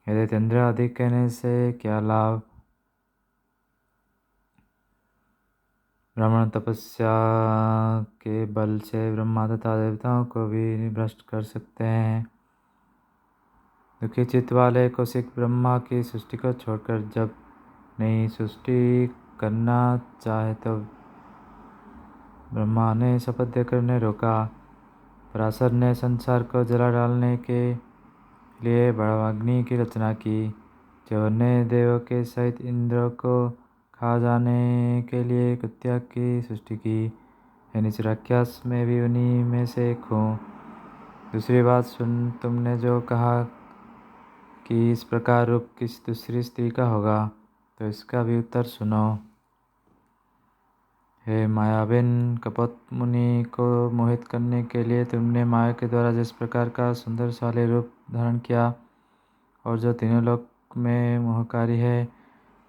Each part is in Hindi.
यदि चंद्र अधिक कहने से क्या लाभ? ब्राह्मण तपस्या के बल से ब्रह्मा तथा देवताओं को भी भ्रष्ट कर सकते हैं। दुखी चित्त वाले कौशिक ब्रह्मा की सृष्टि को छोड़कर जब नई सृष्टि करना चाहे तो ब्रह्मा ने शपथ देकर उन्हें रोका। पराशर ने संसार को जला डालने के लिए बड़वाग्नि की रचना की, जो अन्य देवों के सहित इंद्र को खा जाने के लिए कृत्या की सृष्टि की। मैं नीच राक्षस में भी उन्हीं में से एक हूँ। दूसरी बात सुन, तुमने जो कहा कि इस प्रकार रूप किसी दूसरी स्त्री का होगा, तो इसका भी उत्तर सुनो। हे मायाविन, कपट मुनि को मोहित करने के लिए तुमने माया के द्वारा जिस प्रकार का सुंदरशाली रूप धारण किया और जो तीनों लोक में मोहकारी है,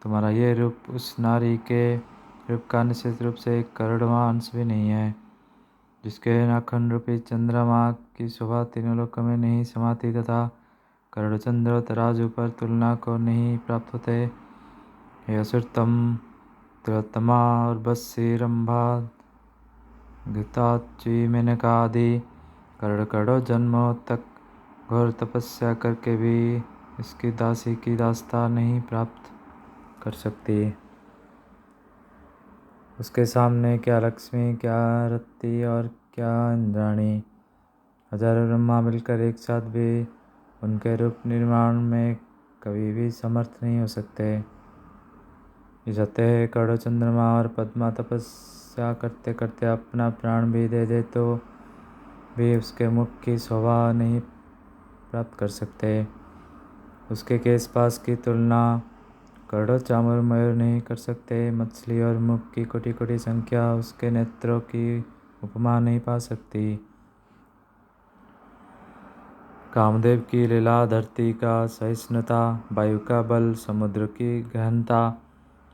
तुम्हारा ये रूप उस नारी के रूप का निश्चित रूप से 1 करोड़वां अंश भी नहीं है, जिसके नाखून रूपी चंद्रमा की शोभा तीनों लोकों में नहीं समाती तथा करोड़ चंद्र तराजू पर तुलना को नहीं प्राप्त होते। हे असुर, तुम तिलोत्तमा और बस्सी, रंभा, घृताची, मेनका आदि करोड़ करोड़ों जन्मों तक घोर तपस्या करके भी इसकी दासी की दासता नहीं प्राप्त कर सकती। उसके सामने क्या लक्ष्मी, क्या रति और क्या इंद्राणी, हजारों ब्रह्मा मिलकर एक साथ भी उनके रूप निर्माण में कभी भी समर्थ नहीं हो सकते। इस सत्य करोड़ों चंद्रमा और पद्मा तपस्या करते करते अपना प्राण भी दे दे तो भी उसके मुख की शोभा नहीं प्राप्त कर सकते। उसके केश पास की तुलना करोड़ों चामर मयूर नहीं कर सकते। मछली और मुख की कोटि कोटि संख्या उसके नेत्रों की उपमा नहीं पा सकती। कामदेव की लीला धरती का सहिष्णुता, वायु का बल, समुद्र की गहनता,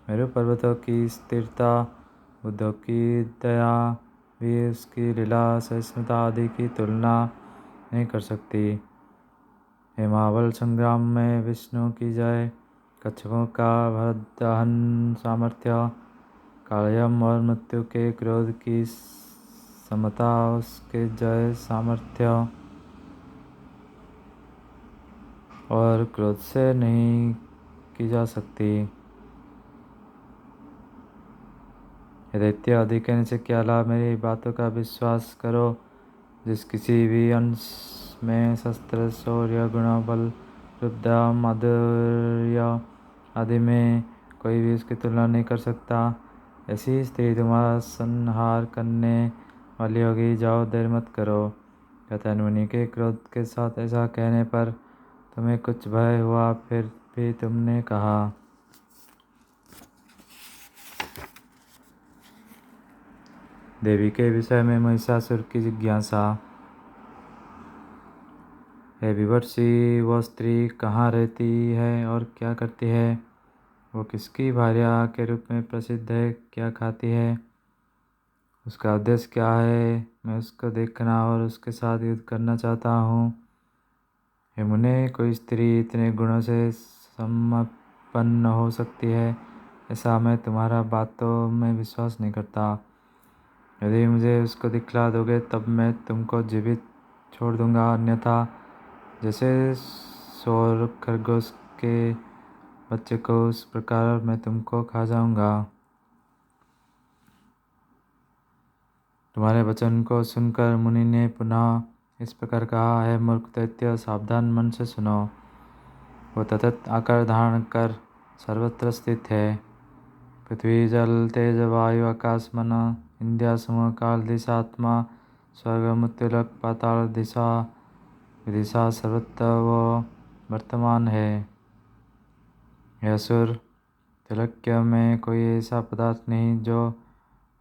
मेरु पर्वतों की स्थिरता, बुद्धों की दया भी उसकी लीला सहिष्णुता आदि की तुलना नहीं कर सकती। हे महाबल, संग्राम में विष्णु की जय, कच्छपों का भरदहन सामर्थ्य, कालयम और मृत्यु के क्रोध की समता उसके जय सामर्थ्य और क्रोध से नहीं की जा सकती। दैत्य आदि कहने से क्या लाभ? मेरी बातों का विश्वास करो। जिस किसी भी अंश में शस्त्र, शौर्य, गुण, बल, विद्या, माधुर्य आदि में कोई भी उसकी तुलना नहीं कर सकता, ऐसी स्त्री तुम्हारा संहार करने वाली होगी। जाओ, देर मत करो। कतन मुनि के क्रोध के साथ ऐसा कहने पर तुम्हें कुछ भय हुआ, फिर भी तुमने कहा। देवी के विषय में महिषासुर की जिज्ञासा। हे विवर्षी, वह स्त्री कहाँ रहती है और क्या करती है? वो किसकी भार्या के रूप में प्रसिद्ध है? क्या खाती है? उसका उद्देश्य क्या है? मैं उसको देखना और उसके साथ युद्ध करना चाहता हूँ। हे मुने, कोई स्त्री इतने गुणों से संपन्न हो सकती है, ऐसा मैं तुम्हारा बातों में विश्वास नहीं करता। यदि मुझे उसको दिखला दोगे तब मैं तुमको जीवित छोड़ दूंगा, अन्यथा जैसे शोर खरगोश के बच्चे को उस प्रकार मैं तुमको खा जाऊंगा। तुम्हारे वचन को सुनकर मुनि ने पुनः इस प्रकार कहा। है मूर्ख दैत्य, सावधान मन से सुनो। वो ततत आकार धारण कर सर्वत्र स्थित है। पृथ्वी, जल, तेज, वायु, आकाश, मन, इंद्रिया समूह, काल, दिशा, आत्मा, स्वर्ग, मृत्युलोक, पाताल, दिशा, विदिशा, सर्वत्र वो वर्तमान है। हे असुर, तिलक्य में कोई ऐसा पदार्थ नहीं जो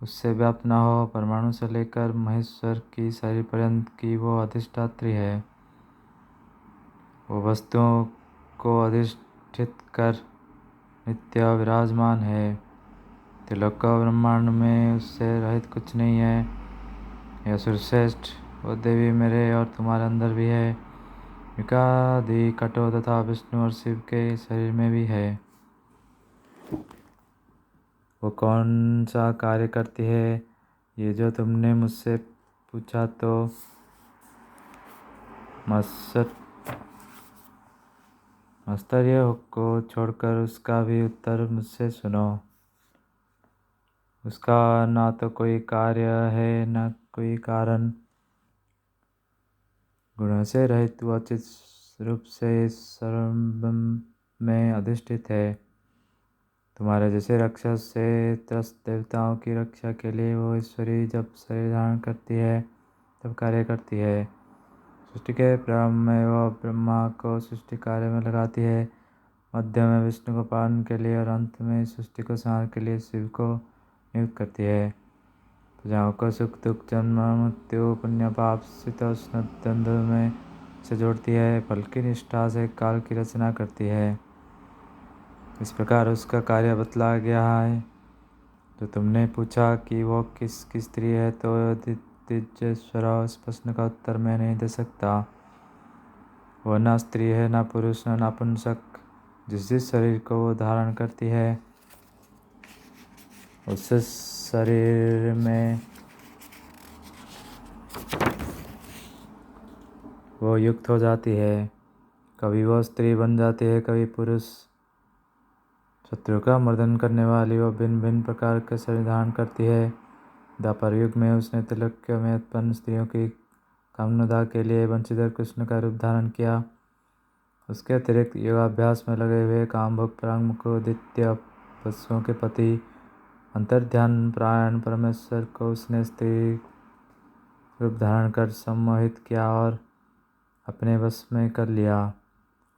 उससे व्याप्त न हो। परमाणु से लेकर महेश्वर की शरीर पर्यंत की वो अधिष्ठात्री है। वो वस्तुओं को अधिष्ठित कर नित्य विराजमान है। त्रिलोक ब्रह्मांड में उससे रहित कुछ नहीं है। हे असुर श्रेष्ठ, वो देवी मेरे और तुम्हारे अंदर भी है। युगादि कटो तथा विष्णु और शिव के शरीर में भी है। वो कौन सा कार्य करती है, ये जो तुमने मुझसे पूछा, तो मस्तर्य को छोड़कर उसका भी उत्तर मुझसे सुनो। उसका ना तो कोई कार्य है न कोई कारण, गुणों से रहित वो चित रूप से सर्व में अधिष्ठित है। तुम्हारे जैसे रक्षक से त्रस्त देवताओं की रक्षा के लिए वो ईश्वरी जब शरीर धारण करती है तब कार्य करती है। सृष्टि के प्रारंभ में वह ब्रह्मा को सृष्टि कार्य में लगाती है, मध्य में विष्णु को पालन के लिए और अंत में सृष्टि को संहार के लिए शिव को नियुक्त करती है। प्रजाओं को सुख दुख जन्म मृत्यु पुण्य पाप शीतोष्ण द्वंद्व में से जोड़ती है, फल की निष्ठा से काल की रचना करती है। इस प्रकार उसका कार्य बतला गया है। जो तुमने पूछा कि वो किसकी स्त्री है, तो दिव्येश्वर इस प्रश्न का उत्तर मैं नहीं दे सकता। वह ना स्त्री है, ना पुरुष, ना नपुंसक। जिस शरीर को वो धारण करती है उस शरीर में वो युक्त हो जाती है। कभी वो स्त्री बन जाती है, कभी पुरुष। शत्रु का मर्दन करने वाली वो भिन्न भिन्न प्रकार के शरीर धारण करती है। द्वापर युग में उसने त्रिलोक्य में उत्पन्न स्त्रियों की कामनुदा के लिए बंशीधर कृष्ण का रूप धारण किया। उसके अतिरिक्त योगाभ्यास में लगे हुए कामभोग प्रांगमुख दित्य पशुओं के पति अंतर्ध्यान प्रायण परमेश्वर को उसने स्त्री रूप धारण कर सम्मोहित किया और अपने वश में कर लिया।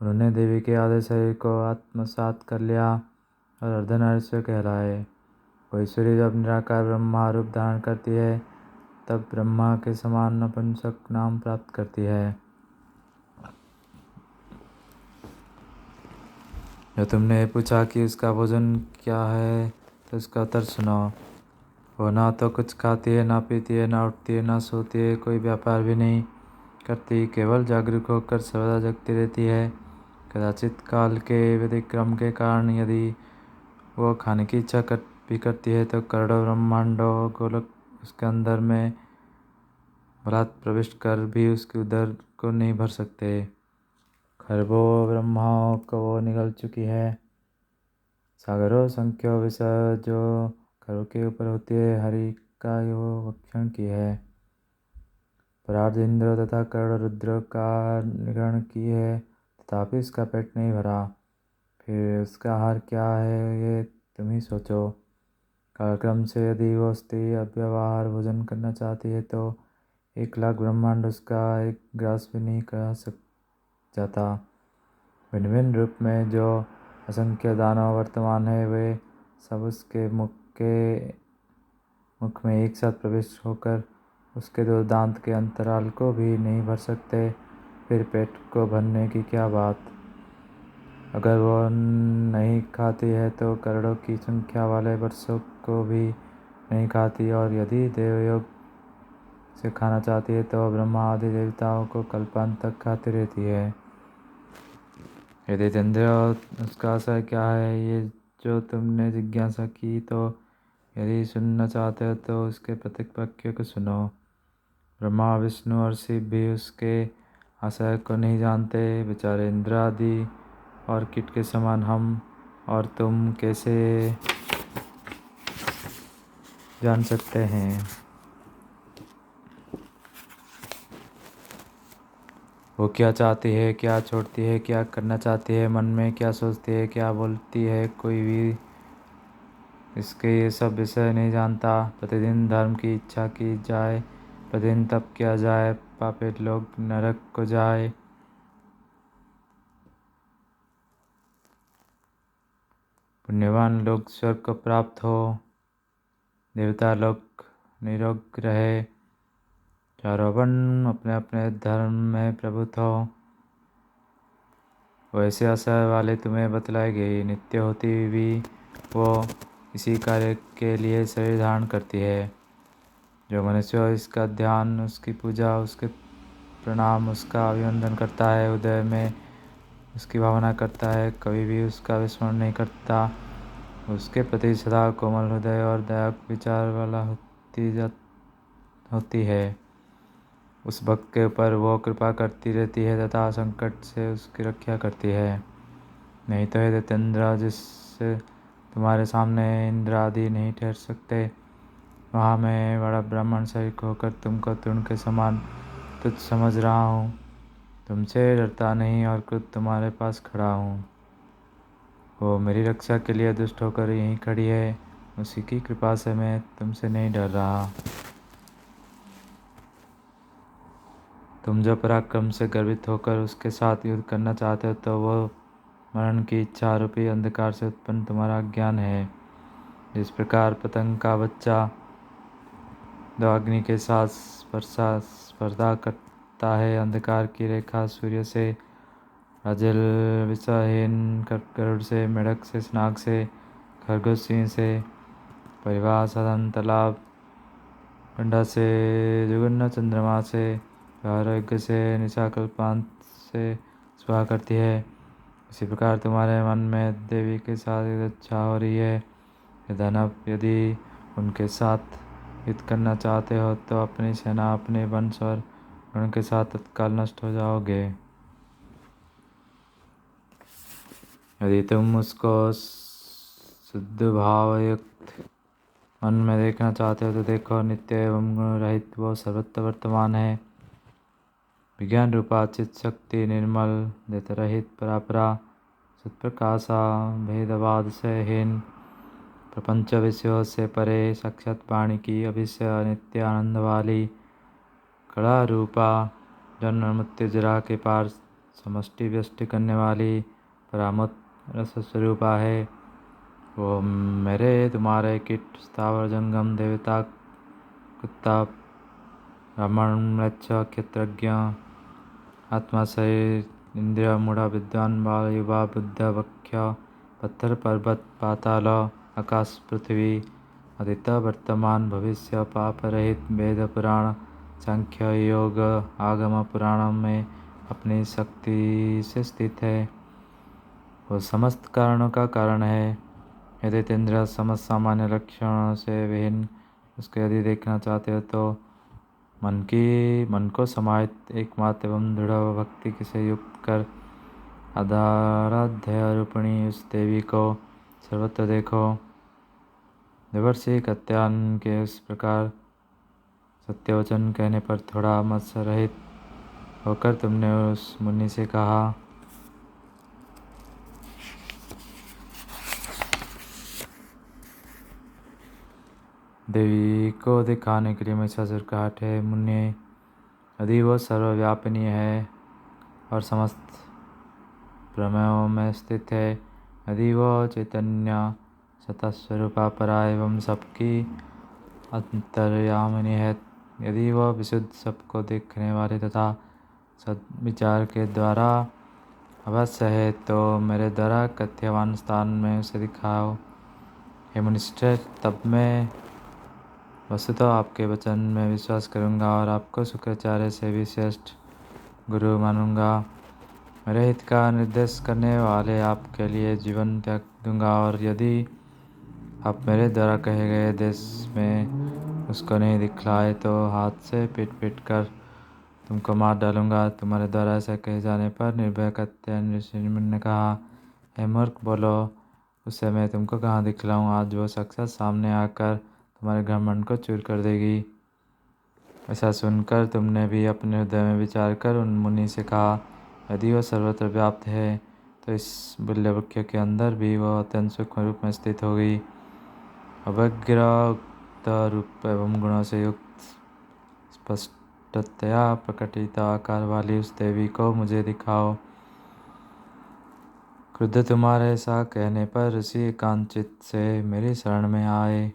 उन्होंने देवी के आधे शरीर को आत्मसात कर लिया और अर्धनारीश्वर कहलाए। वह ईश्वरी जब निराकार ब्रह्मा रूप धारण करती है तब ब्रह्मा के समान नपुंसक नाम प्राप्त करती है। जो तुमने पूछा कि उसका भोजन क्या है, तो उसका उत्तर सुनो। वो ना तो कुछ खाती है, ना पीती है, ना उठती है, ना सोती है, कोई व्यापार भी नहीं करती, केवल जागरूक होकर सर्वदा जगती रहती है। कदाचित काल के व्यतिक्रम के कारण यदि वो खाने की इच्छा भी करती है तो करोड़ों ब्रह्मांडों गोलक उसके अंदर में बलात् प्रविष्ट कर भी उसकी उदर को नहीं भर सकते। खरबों ब्रह्माओं को वो निगल चुकी है। सागरों संख्यों विषय जो खरों के ऊपर होती है, हरि का वो भक्षण की है। परार्ध इंद्र तथा करोड़ रुद्र का निग्रहण की है, तथापि इसका पेट नहीं भरा। फिर उसका आहार क्या है, ये तुम ही सोचो। कालक्रम से यदि वो स्त्री अव्यवहार भोजन करना चाहती है तो 1,00,000 ब्रह्मांड उसका एक ग्रास भी नहीं कर जाता। भिन्न भिन्न रूप में जो असंख्य दानव वर्तमान है, वे सब उसके मुख में एक साथ प्रवेश होकर उसके 2 दांत के अंतराल को भी नहीं भर सकते। फिर पेट को भरने की क्या बात। अगर वो नहीं खाती है तो करोड़ों की संख्या वाले वर्षों को भी नहीं खाती, और यदि देवयोग से खाना चाहती है तो ब्रह्मा आदि देवताओं को कल्पांत तक खाती रहती है। यदि चंद्र उसका आशय क्या है, ये जो तुमने जिज्ञासा की, तो यदि सुनना चाहते हो तो उसके प्रत्येक वाक्य को सुनो। ब्रह्मा विष्णु और शिव भी उसके आशय को नहीं जानते। बेचारे इंद्र आदि और कीट के समान हम और तुम कैसे जान सकते हैं। वो क्या चाहती है, क्या छोड़ती है, क्या करना चाहती है, मन में क्या सोचती है, क्या बोलती है, कोई भी इसके ये सब विषय नहीं जानता। प्रतिदिन धर्म की इच्छा की जाए, प्रतिदिन तप किया जाए, पापी लोग नरक को जाए, पुण्यवान लोग स्वर्ग को प्राप्त हो, देवता लोग निरोग रहे, चारों वर्ण अपने अपने धर्म में प्रभुत्व हो। वैसे आशय वाले तुम्हें बतलाई गई नित्य होती भी वो इसी कार्य के लिए शरीर धारण करती है। जो मनुष्य इसका ध्यान, उसकी पूजा, उसके प्रणाम उसका अभिनंदन करता है, हृदय में उसकी भावना करता है, कभी भी उसका विस्मरण नहीं करता, उसके प्रति सदा कोमल हृदय और दया विचार वाला होती है। उस भक्त के ऊपर वो कृपा करती रहती है तथा संकट से उसकी रक्षा करती है। नहीं तो हे दैत्येंद्र, जिससे तुम्हारे सामने इंद्र आदि नहीं ठहर सकते, वहाँ मैं बड़ा ब्राह्मण शरीर होकर तुमको तृण के समान तुच्छ समझ रहा हूँ। तुमसे डरता नहीं और खुद तुम्हारे पास खड़ा हूँ। वो मेरी रक्षा के लिए दुष्ट होकर यहीं खड़ी है, उसी की कृपा से मैं तुमसे नहीं डर रहा। तुम जो पराक्रम से गर्वित होकर उसके साथ युद्ध करना चाहते हो, तो वो मरण की इच्छा रूपी अंधकार से उत्पन्न तुम्हारा ज्ञान है। जिस प्रकार पतंग का बच्चा दो अग्नि के साथ स्पर्धा करता है, अंधकार की रेखा सूर्य से, राजल विषहीन गरुड़ से, मेढक से, नाग से, खरगोश सिंह से, परिवार साधन तालाब गंडा से, जुगन्ना चंद्रमा से, आरोग्य से, निशा कल्पांत से स्वाहा करती है। इसी प्रकार तुम्हारे मन में देवी के साथ इच्छा हो रही है। दानव यदि उनके साथ युद्ध करना चाहते हो, तो अपनी सेना, अपने वंश और गण के साथ तत्काल नष्ट हो जाओगे। यदि तुम उसको शुद्ध भावयुक्त मन में देखना चाहते हो, तो देखो, नित्य एवं गुण रहित वो सर्वत्र वर्तमान है। विज्ञान रूपा चित शक्ति, निर्मल देत रहित परापरा, सत्प्रकाशा, भेदवाद से हीन, प्रपंच विषयों से परे, साक्षात वाणी की अभिष्य, नित्य आनंद वाली, कला रूपा, जन्म मृत्यु जरा के पार समष्टि व्यष्टि करने वाली, परामत रस स्वरूपा है। वो मेरे तुम्हारे कीट स्थावर जंगम, देवता कुत्ता, ब्राह्मण म्लेच्छ क्षेत्रज्ञ, आत्मा शरीर इंद्रिय मूढ़ा, विद्वान बाल, युवा बुद्ध, वक्ष, पत्थर पर्वत, पाताल, आकाश पृथ्वी, अतीत वर्तमान भविष्य, पाप रहित, वेद पुराण, सांख्य योग आगम पुराण में अपनी शक्ति से स्थित है। वो समस्त कारणों का कारण है। यदि तेंद्र समस्त सामान्य लक्षणों से विहीन उसको यदि देखना चाहते हो, तो मन को समाहित एकमात्र एवं दृढ़ भक्ति से युक्त कर आराध्य रूपिणी उस देवी को सर्वत्र देखो। देवर्षि कत्यायन के उस प्रकार सत्यवचन कहने पर थोड़ा मत्सर रहित होकर तुमने उस मुनि से कहा, देवी को दिखाने के लिए महिषासुर का हट है। मुनि, यदि वो सर्वव्यापिनी है और समस्त प्रमेयों में स्थित है, यदि वो चैतन्य सतस्वरूपा परा एवं सबकी अंतर्यामिनी है, यदि वह विशुद्ध सबको देखने वाले तथा सद्विचार के द्वारा अवश्य है, तो मेरे द्वारा कथ्यवान स्थान में उसे दिखाओ। हे मुनिश्रेष्ठ, तब मैं वस्तुतः आपके वचन में विश्वास करूंगा और आपको शुक्राचार्य से भी श्रेष्ठ गुरु मानूंगा। मेरे हित का निर्देश करने वाले आपके लिए जीवन त्याग दूंगा, और यदि आप मेरे द्वारा कहे गए देश में उसको नहीं दिखलाए, तो हाथ से पीट कर तुमको मार डालूंगा। तुम्हारे द्वारा ऐसा कहे जाने पर निर्भय कत्यायन ऋषि ने कहा, हे मूर्ख, बोलो, उससे मैं तुमको कहाँ दिखलाऊँ? आज वो साक्षात सामने आकर तुम्हारे घमंड को चूर कर देगी। ऐसा सुनकर तुमने भी अपने हृदय में विचार कर उन मुनि से कहा, यदि वह सर्वत्र व्याप्त है, तो इस बुल्य वृक्ष के अंदर भी वह अत्यंत सूक्ष्म रूप में स्थित होगी। अवग्र उक्त रूप एवं गुणों से युक्त स्पष्टतया प्रकटित आकार वाली उस देवी को मुझे दिखाओ। क्रुद्ध तुम्हारे ऐसा कहने पर ऋषि एकांचित से मेरी शरण में आए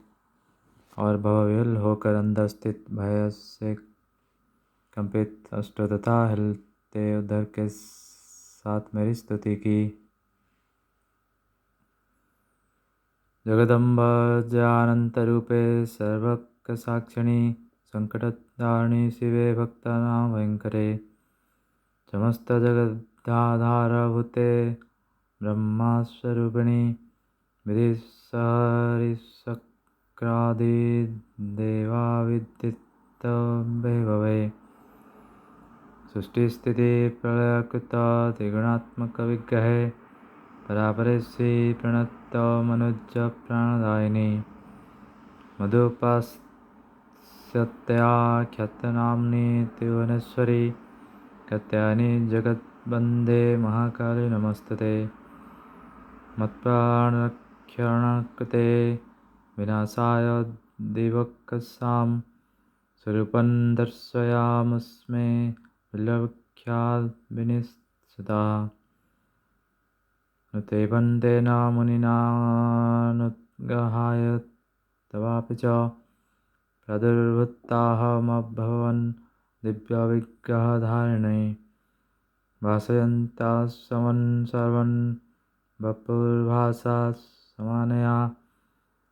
और भवविह्वल होकर अंदर स्थित भय से कंपित अष्टों तथा हिलते उदर के साथ मेरी स्तुति की। जगदम्ब ज्ञानंत रूपे सर्वक साक्षिणी, संकटदारिणी शिवे भक्तानां भयंकरे, समस्त जगदाधारभूते ब्रह्मस्वरूपिणी विधिसहस्रादिदेवाविदितभवे सृष्टिस्थितिप्रलयकृता त्रिगुणात्मकविग्रहे परापरे श्री प्रणतमनुजप्राणदायिनी मधुपास्यतया ख्यातनाम्नि त्रिभुवनेश्वरी कात्यायनी जगद्वन्दे महाकाली नमस्तते मत्प्राणरक्षणकृते विनाशाय दिवकसां स्वरूपं दर्शयामस्मे विलक्ष्याद्विनिसुतः नुते वन्देन मुनिनानुग्रहाय तवापि च प्रादुर्भूताहमभवन् दिव्यविग्रहधारिणे भासयन्तः समन् सर्वन् वपुर्भासा समानया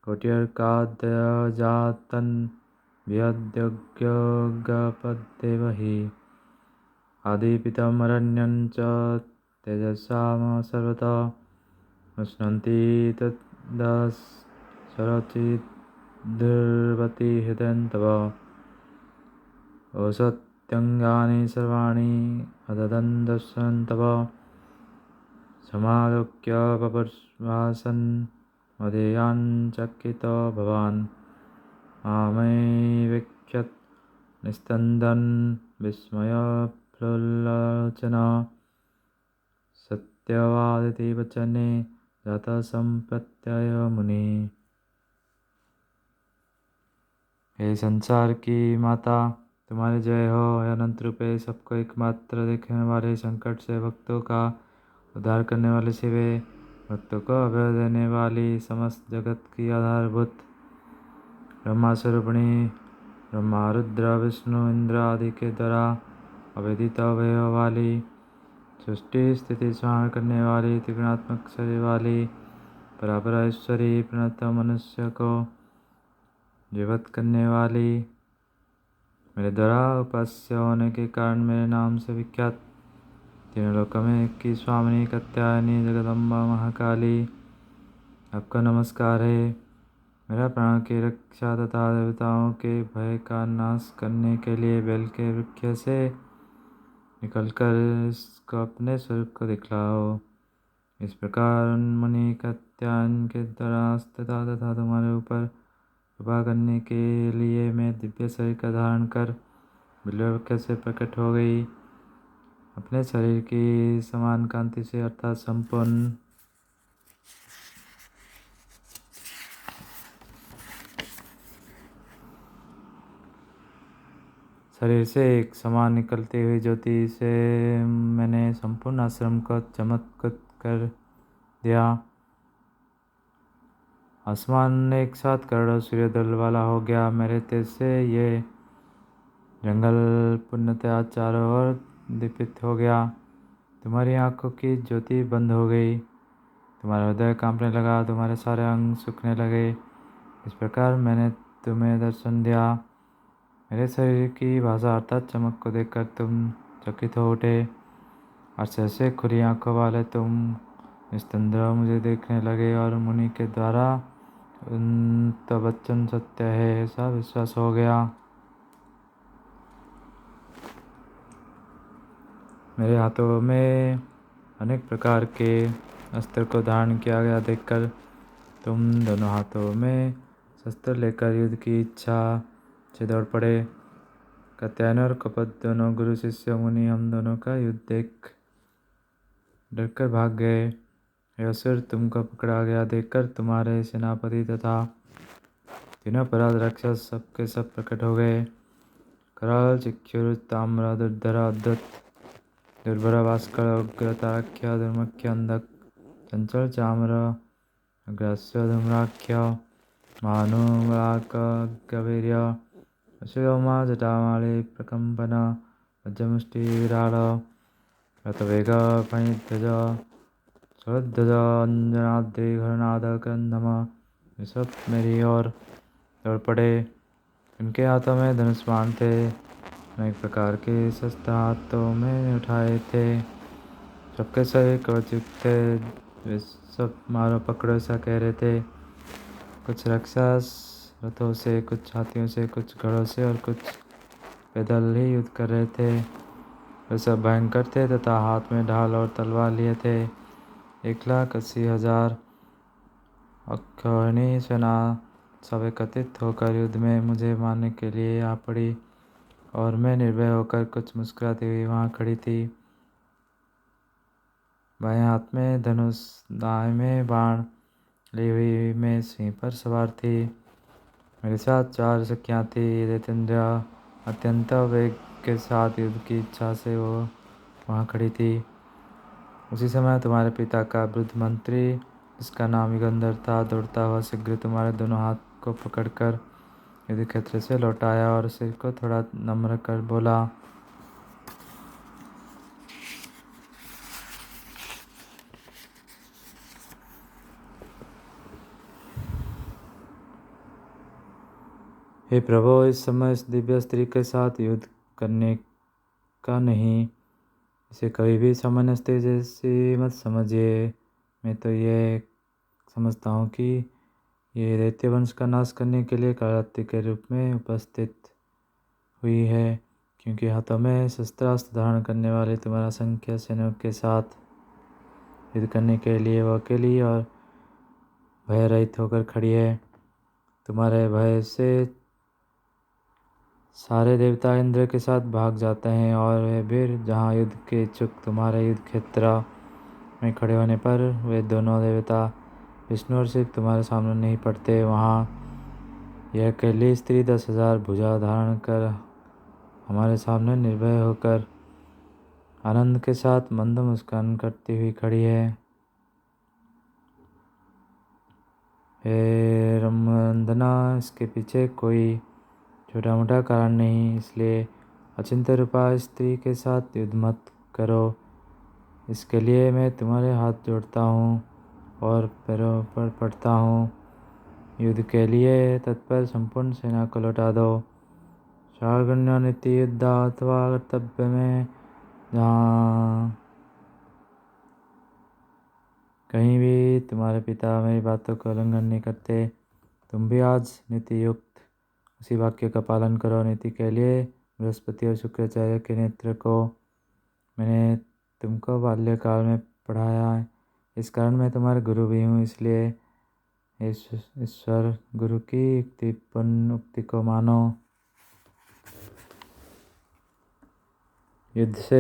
कोट्यर्काद्यजातन् विहद्योग्यगपद्देव हि आदिपितमरण्यं च तेजसाम सर्वतः उष्णन्ति तद्दशरचिद्दुर्वति हृदयं तव ओषत्यङ्गानि सर्वाणि अददन् दर्शनं तव समालोक्य पपुर्भासन् मदीयाञ्चकितो भवान् मामैवेक्षत् निस्तन्दन् विस्मयप्रलोचनः सत्यवादिति वचने जाता संप्रत्यय मुनि। हे संसार की माता, तुम्हारी जय हो। अनंत रूपे सबको एकमात्र देखने वाले, संकट से भक्तों का उद्धार करने वाले शिवे, भक्तों को अभय देने वाली, समस्त जगत की आधारभूत ब्रह्मा स्वरूपिणी, ब्रह्मा रुद्र विष्णु इंद्र आदि के द्वारा अवेदित अवयव वाली, सृष्टि स्थिति संहार करने वाली, त्रिगुणात्मक शरीर वाली, परापर ऐश्वरी, प्रणत मनुष्य को जीवित करने वाली, मेरे द्वारा उपास्य होने के कारण मेरे नाम से विख्यात, तीनों लोकों में एक की स्वामिनी कात्यायनी जगदम्बा महाकाली, आपका नमस्कार है। मेरा प्राण की रक्षा तथा देवताओं के भय का नाश करने के लिए बेल के वृक्ष से निकलकर इसको अपने स्वरूप को दिखलाओ। इस प्रकार उन मुनि कात्यायन के द्वारा तथा तुम्हारे ऊपर कृपा करने के लिए मैं दिव्य शरीर का धारण कर बिल्व वृक्ष से प्रकट हो गई। अपने शरीर की समान कांति से अर्थात संपूर्ण शरीर से एक समान निकलती हुई ज्योति से मैंने संपूर्ण आश्रम को चमत्कृत कर दिया। आसमान एक साथ करोड़ों सूर्यदल वाला हो गया। मेरे तेज से ये जंगल पूर्णतया चारों ओर दीपित हो गया। तुम्हारी आंखों की ज्योति बंद हो गई, तुम्हारा हृदय कांपने लगा, तुम्हारे सारे अंग सूखने लगे। इस प्रकार मैंने तुम्हें दर्शन दिया। मेरे शरीर की भाषा अर्थात चमक को देखकर तुम चकित हो उठे। अर्श से खुली आंखों वाले तुम निस्तंद्र मुझे देखने लगे और मुनि के द्वारा तो वचन सत्य है ऐसा विश्वास हो गया। मेरे हाथों में अनेक प्रकार के अस्त्र को धारण किया गया देखकर तुम दोनों हाथों में शस्त्र लेकर युद्ध की इच्छा से दौड़ पड़े। कात्यायन और कपट दोनों गुरु शिष्य मुनि हम दोनों का युद्ध देख डरकर भाग गए। हे असुर, तुमको पकड़ा गया देखकर तुम्हारे सेनापति तथा तीनों अपराध राक्षस सबके सब प्रकट हो गए। कराल, चिक्षुर, ताम्र, दुर्धर, अद्भुत, दुर्भर, भास्कर, उग्र, ताराख्य, दुर्मुख्य, अंधक, चंचल, चाम्र, अग्रास्य, धूम्राख्य, महानुवाक, गवीर्य, अश्वमा, जटामाली, प्रकंपन, वज्रमुष्टि, विराट, रथवेग, फणिध्वज, शरध्वज, अंजनाद्रि, घरनाद, कंधम, ये सब मेरी ओर दौड़ पड़े। इनके हाथों में धनुष बाण थे। अनेक प्रकार के शस्त्र हाथों में उठाए थे। सबके सभी कवच थे। वे सब मारो पकड़ो सा कह रहे थे। कुछ राक्षस रथों से, कुछ हाथियों से, कुछ घोड़ों से और कुछ पैदल ही युद्ध कर रहे थे। वे सब भयंकर थे तथा हाथ में ढाल और तलवार लिए थे। 1,80,000 अक्षौहिणी सेना सब एकत्रित होकर युद्ध में मुझे मारने के लिए आ पड़ी और मैं निर्भय होकर कुछ मुस्कुराती हुई वहाँ खड़ी थी। बाएं हाथ में धनुष, दाएं में बाण ली हुई मैं सिंह पर सवार थी। मेरे साथ 4 सखियाँ थी। दैत्येंद्रिया अत्यंत वेग के साथ युद्ध की इच्छा से वो वहाँ खड़ी थी। उसी समय तुम्हारे पिता का वृद्ध मंत्री, जिसका नाम युगंधर था, दौड़ता हुआ शीघ्र तुम्हारे दोनों हाथ को पकड़कर युद्ध क्षेत्र से लौट आया और सिर को थोड़ा नम्र कर बोला, हे प्रभु, इस समय इस दिव्य स्त्री के साथ युद्ध करने का नहीं। इसे कभी भी सामान्य स्त्री जैसी मत समझिए। मैं तो ये समझता हूँ कि ये दैत्य वंश का नाश करने के लिए कालरात्रि के रूप में उपस्थित हुई है, क्योंकि हाथों में शस्त्रास्त्र धारण करने वाले तुम्हारा संख्या सैनिकों के साथ युद्ध करने के लिए वह अकेली और भय रहित होकर खड़ी है। तुम्हारे भय से सारे देवता इंद्र के साथ भाग जाते हैं और वे वीर जहाँ युद्ध के इच्छुक तुम्हारे युद्ध क्षेत्र में खड़े होने पर वे दोनों देवता विष्णु और शिव तुम्हारे सामने नहीं पड़ते। वहाँ यह अकेली स्त्री 10,000 भुजा धारण कर हमारे सामने निर्भय होकर आनंद के साथ मंद मुस्कान करती हुई खड़ी है। हे रमवंदना, इसके पीछे कोई छोटा मोटा कारण नहीं, इसलिए अचिंत्य रूपा स्त्री के साथ युद्ध मत करो। इसके लिए मैं तुम्हारे हाथ जोड़ता हूँ और पैरों पर पड़ता हूँ। युद्ध के लिए तत्पर संपूर्ण सेना को लौटा दो। शार्गण्य नीति युद्ध अथवा कर्तव्य में जहाँ कहीं भी तुम्हारे पिता मेरी बातों का उल्लंघन नहीं करते, तुम भी आज नीति युक्त उसी वाक्य का पालन करो। नीति के लिए बृहस्पति और शुक्राचार्य के नेत्र को मैंने तुमको बाल्यकाल में पढ़ाया है। इस कारण मैं तुम्हारे गुरु भी हूँ। इसलिए ईश्वर गुरु की युक्तिपूर्ण उक्ति को मानो। युद्ध से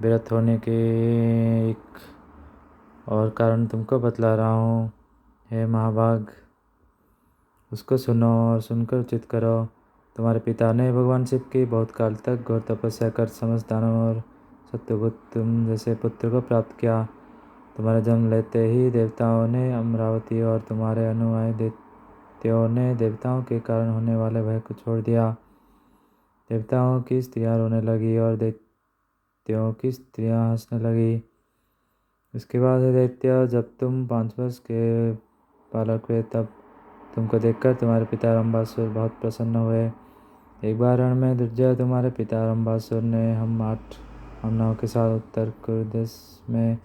विरत होने के एक और कारण तुमको बतला रहा हूँ। हे महाभाग, उसको सुनो और सुनकर उचित करो। तुम्हारे पिता ने भगवान शिव की बहुत काल तक घोर तपस्या कर समस्त दानव और सत्यगुप्तम जैसे पुत्र को प्राप्त किया। तुम्हारे जन्म लेते ही देवताओं ने अमरावती और तुम्हारे अनुयायी दैत्यों ने देवताओं के कारण होने वाले भय को छोड़ दिया। देवताओं की स्त्रियां रोने लगी और दैत्यों की स्त्रियां हंसने लगी। इसके बाद दैत्य, जब तुम 5 वर्ष के बालक हुए तब तुमको देखकर तुम्हारे पिता रंबासुर बहुत प्रसन्न हुए। एक बार रण में दुर्जय तुम्हारे पिता रंबासुर ने हम 8 हमलाओं के साथ उत्तर कुरुदेश में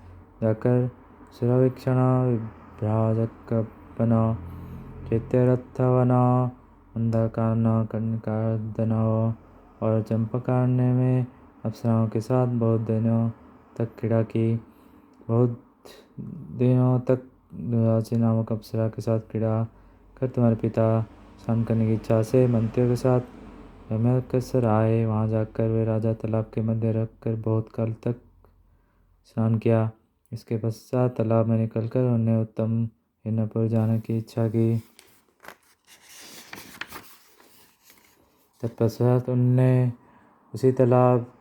जाकर सुरवीक्षण, विभ्राजकवन, चैत्यरथवन, मंदाकार्ण, कन्निकार्दन और चंपकारण्य में अप्सराओं के साथ बहुत दिनों तक क्रीड़ा की। बहुत दिनों तक दुरासी नामक अप्सरा के साथ क्रीड़ा कर तुम्हारे पिता स्नान करने की इच्छा से मंत्रियों के साथ रम्यकसर आए। वहाँ जाकर वे राजा तालाब के मध्य रखकर बहुत काल तक स्नान किया। इसके पश्चात तालाब में निकलकर उन्हें उत्तम हिरण्यपुर जाने की इच्छा की। तत्पश्चात उनने उसी तालाब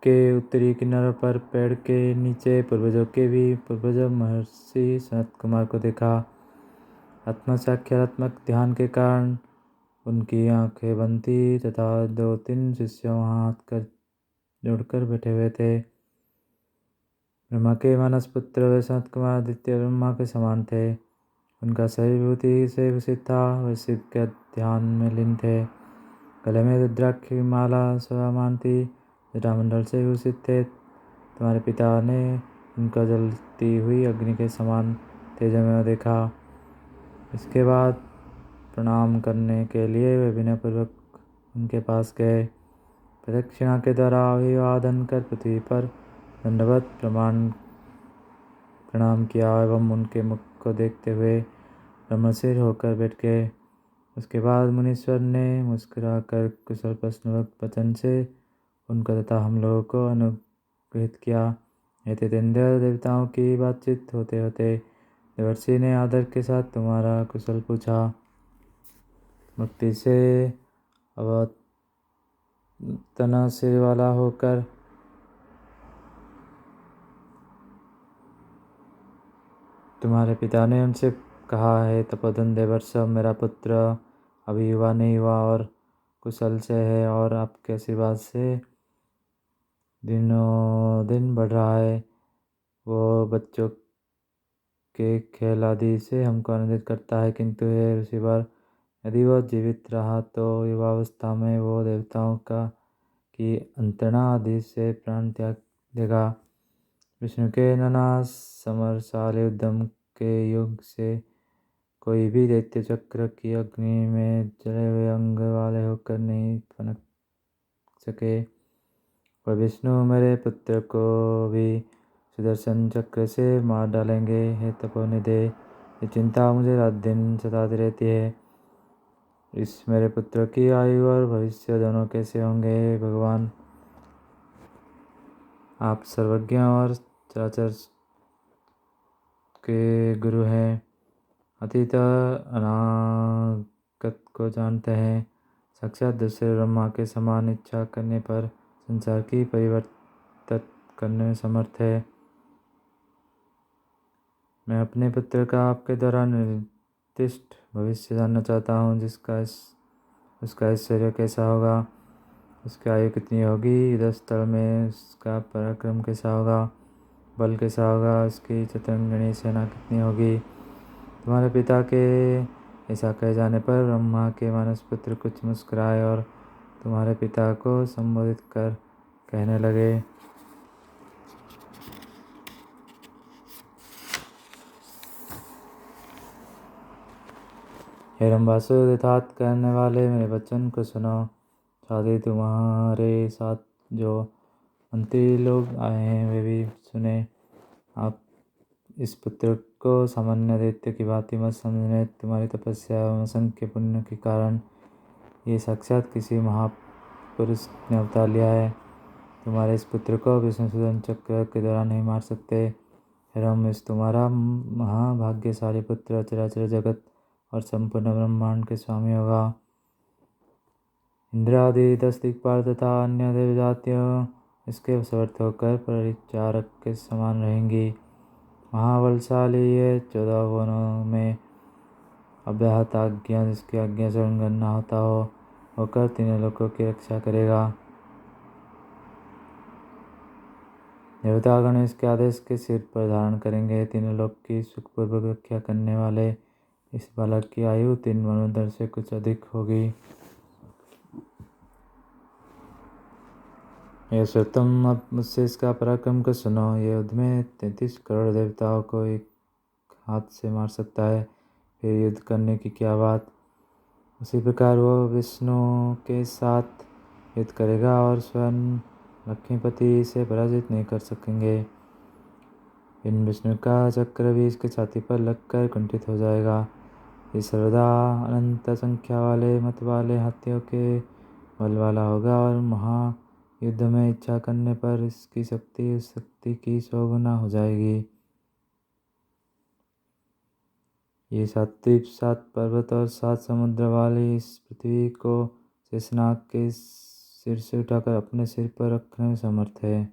के उत्तरी किनारे पर पेड़ के नीचे पूर्वजों के भी पूर्वज महर्षि सनत कुमार को देखा। आत्मसाक्षात्मक ध्यान के कारण उनकी आंखें बंद थी तथा 2-3 शिष्य वहाँ हाथ कर जोड़कर बैठे हुए थे। ब्रह्मा के मानस पुत्र वे सनत कुमार आदित्य ब्रह्मा के समान थे। उनका शरीर विभूति से भूषित था। वे शिव के ध्यान में लीन थे। गले में रुद्राक्ष की माला शोभामान थी। जटामंडल से भूषित थे। तुम्हारे पिता ने उनका जलती हुई अग्नि के समान तेजोमय देखा। इसके बाद प्रणाम करने के लिए वे विनयपूर्वक उनके पास गए। प्रदक्षिणा के द्वारा अभिवादन कर पृथ्वी पर दंडवत प्रणाम किया एवं उनके मुख को देखते हुए ब्रह्मशीर होकर बैठ गए। उसके बाद मुनीश्वर ने मुस्कुराकर कुशल प्रश्नवक वचन से उनको तथा हम लोगों को अनुग्रहित किया। तेतेंद्र देवताओं की बातचीत होते होते देवर्षि ने आदर के साथ तुम्हारा कुशल पूछा। मुक्ति से अवतना सिर वाला होकर तुम्हारे पिता ने उनसे कहा, है तपोधन देवर्ष, मेरा पुत्र अभी युवा नहीं हुआ और कुशल से है और आपके आशीर्वाद से दिनों दिन बढ़ रहा है। वो बच्चों के खेल आदि से हमको आनंदित करता है, किंतु हे ऋषिवर, यदि वह जीवित रहा तो युवावस्था में वो देवताओं की अंतरणा आदि से प्राण त्याग देगा। विष्णु के नाना समरशाली उद्यम के युग से कोई भी दैत्य चक्र की अग्नि में जले हुए अंग वाले होकर नहीं फनक सके। वह विष्णु मेरे पुत्र को भी सुदर्शन चक्र से मार डालेंगे। हे तपोनिधे, ये चिंता मुझे रात दिन सताती रहती है। इस मेरे पुत्र की आयु और भविष्य दोनों कैसे होंगे। भगवान, आप सर्वज्ञ और चराचर के गुरु हैं, अतीत अनागत को जानते हैं। साक्षात दूसरे ब्रह्मा के समान इच्छा करने पर संसार की परिवर्तित करने में समर्थ है। मैं अपने पुत्र का आपके द्वारा निर्दिष्ट भविष्य जानना चाहता हूँ, उसका ऐश्वर्य कैसा होगा, उसकी आयु कितनी होगी, युद्धस्थल में उसका पराक्रम कैसा होगा, बल कैसा होगा, उसकी चतुरंगिणी सेना कितनी होगी। तुम्हारे पिता के ऐसा कह जाने पर ब्रह्मा के मानस पुत्र कुछ मुस्कुराए और तुम्हारे पिता को संबोधित कर कहने लगे। हे रंबासु, यथार्थ कहने वाले मेरे वचन को सुनो। साथ ही तुम्हारे साथ जो मंत्री लोग आए हैं वे भी सुने। आप इस पुत्र को सामान्य दैत्य की भांति मत समझने। तुम्हारी तपस्या एवं असंख्य पुण्य के कारण ये साक्षात किसी महापुरुष ने अवतार लिया है। तुम्हारे इस पुत्र को विष्णुसूदन चक्र के द्वारा नहीं मार सकते। इस तुम्हारा महाभाग्यशाली पुत्र चराचर जगत और संपूर्ण ब्रह्मांड के स्वामी होगा। इंद्र आदि 10 दिक्पाल तथा अन्य देव जातियाँ इसके समर्थ होकर परिचारक के समान रहेंगी। महाबलशाली ये 14 भुवनों में अव्याहत आज्ञा, जिसकी आज्ञा से उल्लंघन न होता हो, होकर तीनों लोकों की रक्षा करेगा। देवतागण इसके आदेश के सिर पर धारण करेंगे। तीनों लोक की सुखपूर्वक रक्षा करने वाले इस बालक की आयु 3 मनोदर से कुछ अधिक होगी। ये तुम अब मुझसे इसका पराक्रम को सुनो। ये युद्ध में 33 करोड़ देवताओं को एक हाथ से मार सकता है, फिर युद्ध करने की क्या बात। उसी प्रकार वो विष्णु के साथ युद्ध करेगा और स्वयं लक्ष्मीपति इसे पराजित नहीं कर सकेंगे। इन विष्णु का चक्र भी इसके छाती पर लगकर कुंठित हो जाएगा। ये सर्वदा अनंत संख्या वाले मत वाले हाथियों के बल वाला होगा और महायुद्ध में इच्छा करने पर इसकी शक्ति उस शक्ति की 100 गुना हो जाएगी। ये 7 द्वीप, 7 पर्वत और 7 समुद्र वाली इस पृथ्वी को शेषनाग के सिर से उठाकर अपने सिर पर रखने में समर्थ है।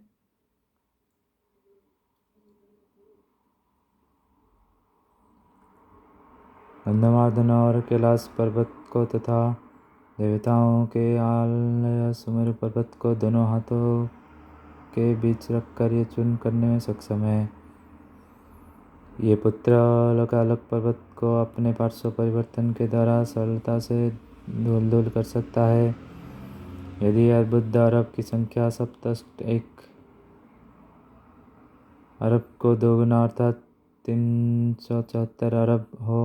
गंधमार्दन और कैलाश पर्वत को तथा देवताओं के आलय सुमेरु पर्वत को दोनों हाथों के बीच रखकर ये चूर्ण करने में सक्षम है। ये पुत्र अलग अलग पर्वत को अपने पार्श्व परिवर्तन के द्वारा सरलता से धूल धूल कर सकता है। यदि अर्बुद अरब की संख्या सप्तष्ट 1 अरब को दोगुना अर्थात 374 अरब हो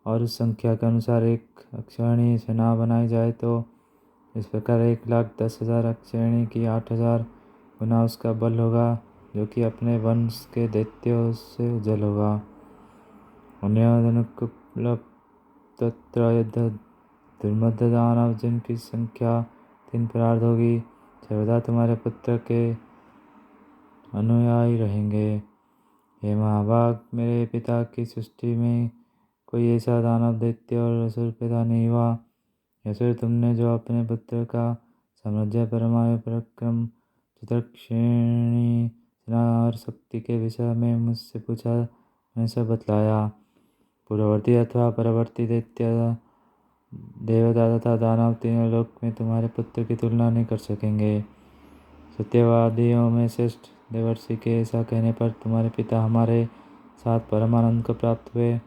और उस संख्या के अनुसार एक अक्षौहिणी सेना बनाई जाए तो इस प्रकार 1,10,000 अक्षौहिणी की 8,000 गुना उसका बल होगा, जो कि अपने वंश के दैत्यों से उज्जवल होगा। अन्यदनुकुप्लप तत्र यद्ध दुर्मद दानव जिनकी संख्या 3 परार्ध होगी, सर्वदा तुम्हारे पुत्र के अनुयायी रहेंगे। हे महाभाग, मेरे पिता की सृष्टि में कोई ऐसा दानव, दैत्य और असुर पैदा नहीं हुआ। असुर, तुमने जो अपने पुत्र का साम्राज्य, परमायु, पराक्रम, चतुर्क्षेणी सेना और शक्ति के विषय में मुझसे पूछा, मैंने सब बतलाया। पूर्ववर्ती अथवा परवर्ती दैत्य, देवता तथा दानव तीनों लोक में तुम्हारे पुत्र की तुलना नहीं कर सकेंगे। सत्यवादियों में श्रेष्ठ देवर्षि के ऐसा कहने पर तुम्हारे पिता हमारे साथ परमानंद को प्राप्त हुए।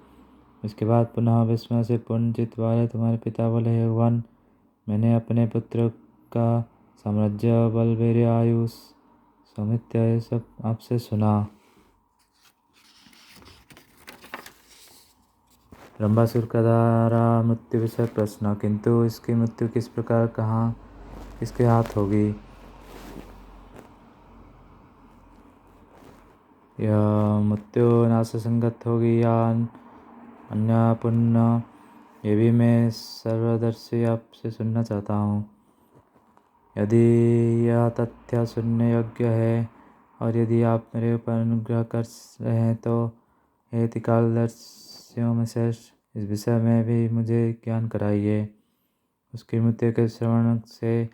इसके बाद पुनः विस्मय से पूर्ण चित्त वाले तुम्हारे पिता बोले, हे भगवान, मैंने अपने पुत्र का साम्राज्य, बल, वीर्य, आयु, सौमित्य ये सब आपसे सुना। ब्रह्मासुर का द्वारा मृत्यु विषय प्रश्न, किंतु इसकी मृत्यु किस प्रकार, कहाँ, किसके हाथ होगी? यह मृत्यु नाश संगत होगी या अन्य पुण्य, ये भी मैं सर्वदर्शी आपसे सुनना चाहता हूँ। यदि यह तथ्य सुनने योग्य है और यदि आप मेरे ऊपर अनुग्रह कर रहे हैं तो हे त्रिकालदर्शियों में श्रेष्ठ, इस विषय में भी मुझे ज्ञान कराइए। उसकी मृत्यु के श्रवण से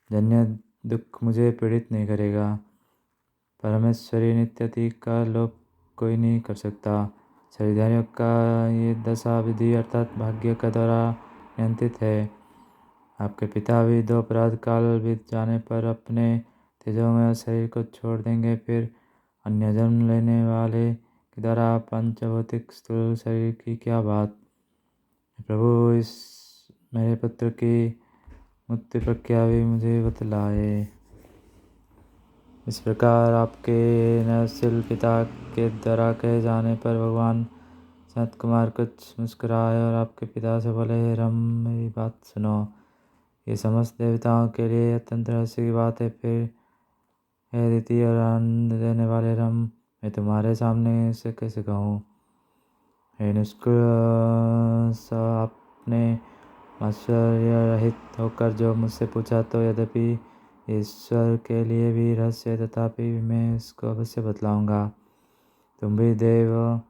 जन्य दुख मुझे पीड़ित नहीं करेगा। परमेश्वरी नित्यति का लोप कोई नहीं कर सकता। शरीरधारियों का ये दशा विधि अर्थात भाग्य का द्वारा नियंत्रित है। आपके पिता भी 2 अपराध काल बीत जाने पर अपने तेजोमय शरीर को छोड़ देंगे। फिर अन्य जन्म लेने वाले के द्वारा पंचभौतिक स्थूल शरीर की क्या बात। प्रभु, इस मेरे पुत्र की मृत्यु प्रक्रिया भी मुझे बतलाए। इस प्रकार आपके नवशील पिता के द्वारा कहे जाने पर भगवान सनत कुमार कुछ मुस्कुराए और आपके पिता से बोले, हे रम, मेरी बात सुनो। ये समस्त देवताओं के लिए अत्यंत रहस्य की बात है। फिर हे अदिति और आनंद देने वाले रम, मैं तुम्हारे सामने इसे कैसे कहूँ? हे निष्कुल, आपने आश्चर्य रहित होकर जो मुझसे पूछा, तो यद्यपि ईश्वर के लिए भी रहस्य है, तथापि मैं इसको अवश्य बतलाऊंगा। तुम भी देव